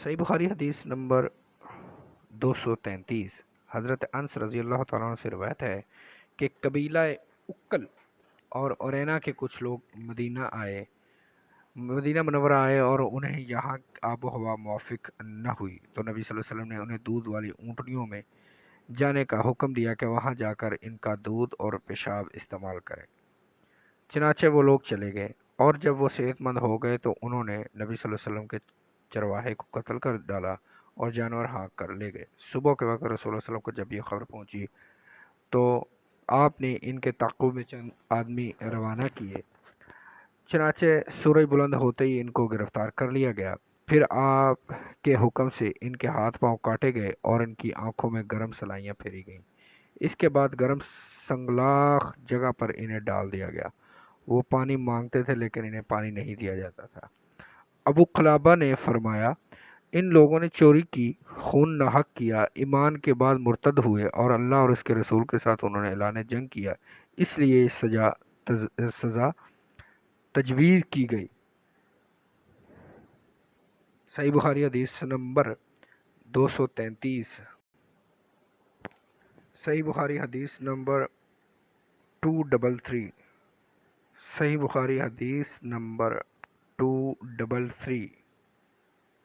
صحیح بخاری حدیث نمبر 233 حضرت انس رضی اللہ تعالیٰ عنہ سے روایت ہے کہ قبیلہ اکل اور اورینا کے کچھ لوگ مدینہ منورہ آئے اور انہیں یہاں آب و ہوا موافق نہ ہوئی تو نبی صلی اللہ علیہ وسلم نے انہیں دودھ والی اونٹنیوں میں جانے کا حکم دیا کہ وہاں جا کر ان کا دودھ اور پیشاب استعمال کریں۔ چنانچہ وہ لوگ چلے گئے، اور جب وہ صحت مند ہو گئے تو انہوں نے نبی صلی اللہ علیہ وسلم کے چرواہے کو قتل کر ڈالا اور جانور ہانک کر لے گئے۔ صبح کے وقت رسول اللہ صلی اللہ علیہ وسلم کو جب یہ خبر پہنچی تو آپ نے ان کے تعاقب میں چند آدمی روانہ کیے، چنانچہ سورج بلند ہوتے ہی ان کو گرفتار کر لیا گیا۔ پھر آپ کے حکم سے ان کے ہاتھ پاؤں کاٹے گئے اور ان کی آنکھوں میں گرم سلائیاں پھیری گئیں۔ اس کے بعد گرم سنگلاخ جگہ پر انہیں ڈال دیا گیا۔ وہ پانی مانگتے تھے لیکن انہیں پانی نہیں دیا جاتا تھا۔ ابو قلابہ نے فرمایا، ان لوگوں نے چوری کی، خون ناحق کیا، ایمان کے بعد مرتد ہوئے اور اللہ اور اس کے رسول کے ساتھ انہوں نے اعلان جنگ کیا، اس لیے یہ سزا تجویز کی گئی۔ صحیح بخاری حدیث نمبر 233 صحیح بخاری حدیث نمبر 233 صحیح بخاری حدیث نمبر 233